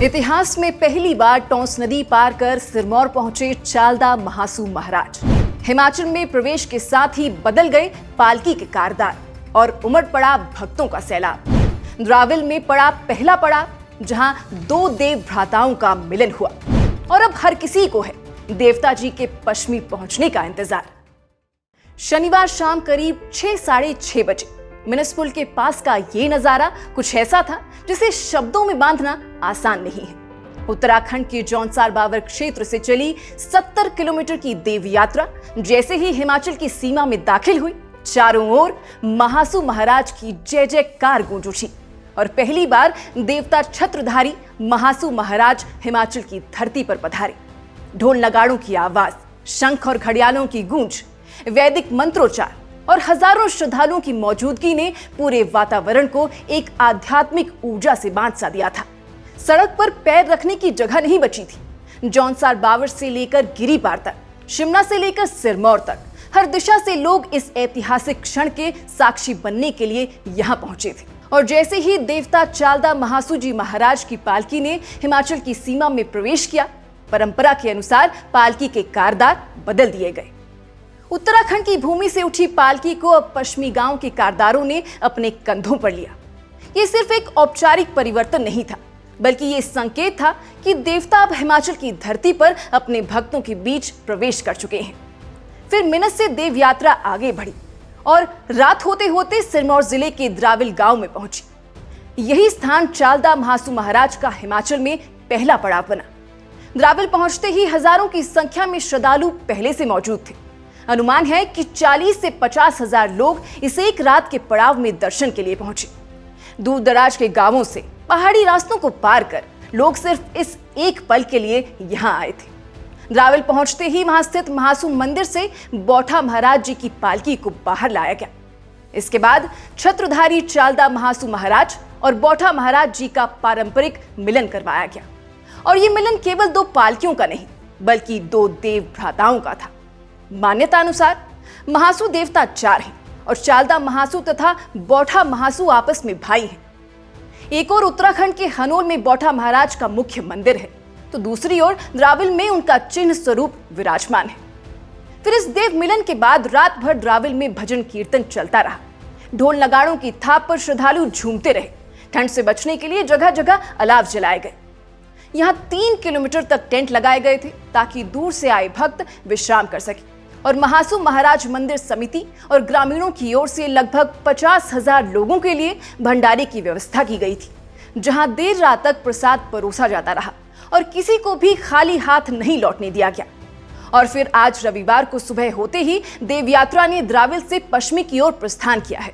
इतिहास में पहली बार टोंस नदी पार कर सिरमौर पहुंचे चालदा महासू महाराज। हिमाचल में प्रवेश के साथ ही बदल गए पालकी के कारदार और उमड़ पड़ा भक्तों का सैलाब। द्राविल में पड़ा पहला पड़ाव, जहां दो देव भ्राताओं का मिलन हुआ और अब हर किसी को है देवता जी के पश्चिमी पहुंचने का इंतजार। शनिवार शाम करीब 6-6:30 बजे मिनसपुल के पास का ये नजारा कुछ ऐसा था जिसे शब्दों में बांधना आसान नहीं है। उत्तराखंड के जौनसार बावर क्षेत्र से चली 70 किलोमीटर की देव यात्रा जैसे ही हिमाचल की सीमा में दाखिल हुई, चारों ओर महासू महाराज की जय जयकार गूंज उठी और पहली बार देवता छत्रधारी महासू महाराज हिमाचल की धरती पर पधारे। ढोल नगाड़ों की आवाज, शंख और घड़ियालों की गूंज, वैदिक मंत्रोच्चार और हजारों श्रद्धालुओं की मौजूदगी ने पूरे वातावरण को एक आध्यात्मिक ऊर्जा से बांध सा दिया था। सड़क पर पैर रखने की जगह नहीं बची थी। जौनसार बावर से लेकर गिरिपार तक, शिमला से लेकर सिरमौर तक, हर दिशा से लोग इस ऐतिहासिक क्षण के साक्षी बनने के लिए यहाँ पहुंचे थे। और जैसे ही देवता चालदा महासू जी महाराज की पालकी ने हिमाचल की सीमा में प्रवेश किया, परंपरा के अनुसार पालकी के कारदार बदल दिए गए। उत्तराखंड की भूमि से उठी पालकी को अब पश्चिमी गांव के कारदारों ने अपने कंधों पर लिया। ये सिर्फ एक औपचारिक परिवर्तन नहीं था, बल्कि ये संकेत था कि देवता अब हिमाचल की धरती पर अपने भक्तों के बीच प्रवेश कर चुके हैं। फिर मिनस से देव यात्रा आगे बढ़ी और रात होते होते सिरमौर जिले के द्राविल गांव में पहुंची। यही स्थान चालदा महासू महाराज का हिमाचल में पहला पड़ाव बना। द्राविल पहुंचते ही हजारों की संख्या में श्रद्धालु पहले से मौजूद थे। अनुमान है कि 40 से 50 हजार लोग इस एक रात के पड़ाव में दर्शन के लिए पहुंचे। दूर दराज के गांवों से पहाड़ी रास्तों को पार कर लोग सिर्फ इस एक पल के लिए यहां आए थे। द्राविल पहुंचते ही वहां स्थित महासू मंदिर से बौठा महाराज जी की पालकी को बाहर लाया गया। इसके बाद छत्रधारी चालदा महासू महाराज और बौठा महाराज जी का पारंपरिक मिलन करवाया गया। और ये मिलन केवल दो पालकियों का नहीं, बल्कि दो देव भ्राताओं का था। मान्यता अनुसार महासू देवता 4 हैं और चालदा महासू तथा बौठा महासू आपस में भाई हैं। एक और उत्तराखंड के हनोल में बौठा महाराज का मुख्य मंदिर है, तो दूसरी ओर द्राविल में उनका चिन्ह स्वरूप विराजमान है। फिर इस देव मिलन के बाद रात भर द्राविल में भजन कीर्तन चलता रहा। ढोल नगाड़ों की थाप पर श्रद्धालु झूमते रहे। ठंड से बचने के लिए जगह जगह अलाव जलाए गए। यहाँ 3 किलोमीटर तक टेंट लगाए गए थे ताकि दूर से आए भक्त विश्राम कर सके। और महासू महाराज मंदिर समिति और ग्रामीणों की ओर से लगभग 50,000 लोगों के लिए भंडारे की व्यवस्था की गई थी, जहां देर रात तक प्रसाद परोसा जाता रहा और किसी को भी खाली हाथ नहीं लौटने दिया गया। और फिर आज रविवार को सुबह होते ही देव यात्रा ने द्राविल से पश्चिमी की ओर प्रस्थान किया है।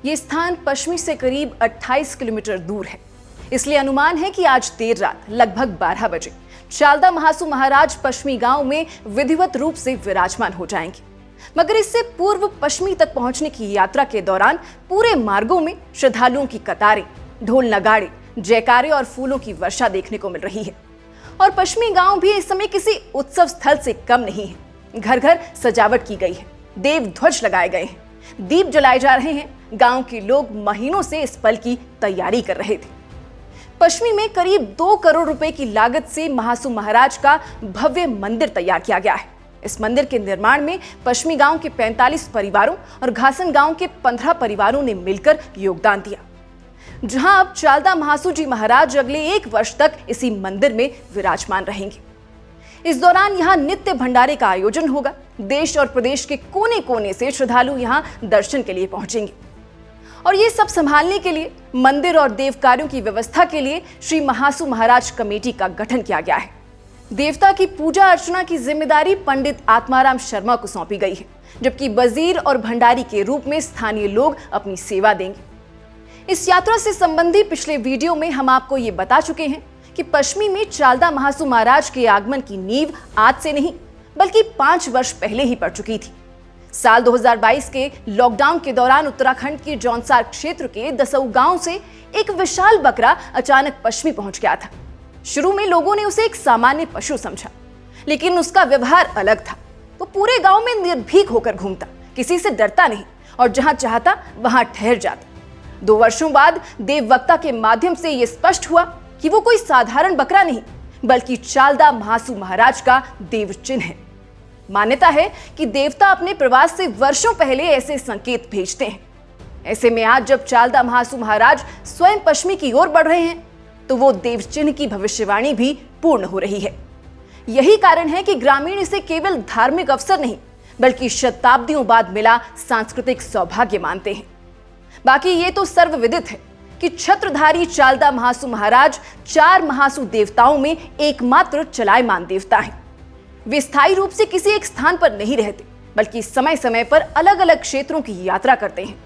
ये स्थान पश्चिमी से करीब 28 किलोमीटर दूर है, इसलिए अनुमान है कि आज देर रात लगभग 12 बजे चालदा महासू महाराज पश्चिमी गांव में विधिवत रूप से विराजमान हो जाएंगे। मगर इससे पूर्व पश्चिमी तक पहुंचने की यात्रा के दौरान पूरे मार्गों में श्रद्धालुओं की कतारें, ढोल नगाड़े, जयकारे और फूलों की वर्षा देखने को मिल रही है। और पश्चिमी गांव भी इस समय किसी उत्सव स्थल से कम नहीं है। घर घर सजावट की गई है, देव ध्वज लगाए गए हैं, दीप जलाए जा रहे हैं। गांव के लोग महीनों से इस पल की तैयारी कर रहे थे। पश्चिमी में करीब 2 करोड़ रुपए की लागत से महासू महाराज का भव्य मंदिर तैयार किया गया है। इस मंदिर के निर्माण में पश्चिमी गांव के 45 परिवारों और घासन गांव के 15 परिवारों ने मिलकर योगदान दिया, जहां अब चालदा महासू जी महाराज अगले 1 वर्ष तक इसी मंदिर में विराजमान रहेंगे। इस दौरान यहाँ नित्य भंडारे का आयोजन होगा। देश और प्रदेश के कोने कोने से श्रद्धालु यहाँ दर्शन के लिए पहुंचेंगे। और ये सब संभालने के लिए, मंदिर और देव कार्यों की व्यवस्था के लिए श्री महासू महाराज कमेटी का गठन किया गया है। देवता की पूजा अर्चना की जिम्मेदारी पंडित आत्माराम शर्मा को सौंपी गई है, जबकि वजीर और भंडारी के रूप में स्थानीय लोग अपनी सेवा देंगे। इस यात्रा से संबंधी पिछले वीडियो में हम आपको ये बता चुके हैं कि पश्चिमी में चालदा महासू महाराज के आगमन की नींव आज से नहीं, बल्कि 5 वर्ष पहले ही पड़ चुकी थी। साल 2022 के लॉकडाउन के दौरान उत्तराखंड के जौनसार क्षेत्र के दसऊ गांव से एक विशाल बकरा अचानक पश्चिमी पहुंच गया था। शुरू में लोगों ने उसे एक सामान्य पशु समझा, लेकिन उसका व्यवहार अलग था। वो पूरे गांव में निर्भीक होकर घूमता, किसी से डरता नहीं और जहां चाहता वहां ठहर जाता। 2 वर्षों बाद देववक्ता के माध्यम से यह स्पष्ट हुआ कि वो कोई साधारण बकरा नहीं बल्कि चालदा महासू महाराज का देव चिन्ह है। मान्यता है कि देवता अपने प्रवास से वर्षों पहले ऐसे संकेत भेजते हैं। ऐसे में आज जब चालदा महासू महाराज स्वयं पश्चिमी की ओर बढ़ रहे हैं तो वो देव चिन्ह की भविष्यवाणी भी पूर्ण हो रही है। यही कारण है कि ग्रामीण इसे केवल धार्मिक अवसर नहीं बल्कि शताब्दियों बाद मिला सांस्कृतिक सौभाग्य मानते हैं। बाकी ये तो सर्वविदित है कि छत्रधारी चालदा महासू महाराज 4 महासू देवताओं में एकमात्र चलायमान देवता हैं। वे स्थायी रूप से किसी एक स्थान पर नहीं रहते बल्कि समय समय पर अलग अलग क्षेत्रों की यात्रा करते हैं।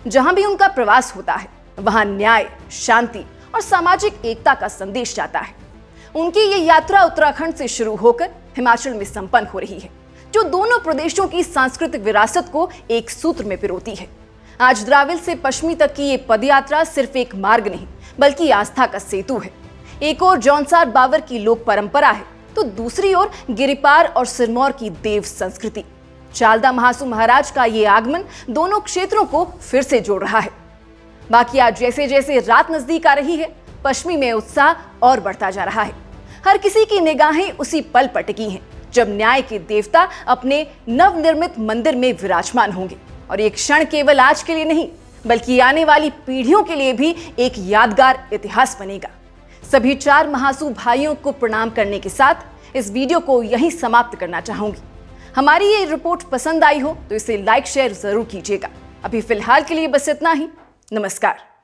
जहां भी उनका प्रवास होता है वहां न्याय, शांति और सामाजिक एकता का संदेश जाता है। उनकी ये यात्रा उत्तराखंड से शुरू होकर हिमाचल में संपन्न हो रही है, जो दोनों प्रदेशों की सांस्कृतिक विरासत को एक सूत्र में पिरोती है। आज द्राविल से पश्चिमी तक की ये पदयात्रा सिर्फ एक मार्ग नहीं बल्कि आस्था का सेतु है। एक ओर जौनसार बावर की लोक परंपरा है तो दूसरी ओर गिरिपार और सिरमौर की देव संस्कृति। चालदा महासू महाराज का ये आगमन दोनों क्षेत्रों को फिर से जोड़ रहा है। बाकी आज जैसे जैसे रात नजदीक आ रही है, पश्चिमी में उत्साह और बढ़ता जा रहा है। हर किसी की निगाहें उसी पल पर टिकी हैं जब न्याय के देवता अपने नवनिर्मित मंदिर में विराजमान होंगे। और ये क्षण केवल आज के लिए नहीं बल्कि आने वाली पीढ़ियों के लिए भी एक यादगार इतिहास बनेगा। सभी 4 महासू भाइयों को प्रणाम करने के साथ इस वीडियो को यहीं समाप्त करना चाहूंगी। हमारी ये रिपोर्ट पसंद आई हो तो इसे लाइक शेयर जरूर कीजिएगा। अभी फिलहाल के लिए बस इतना ही। नमस्कार।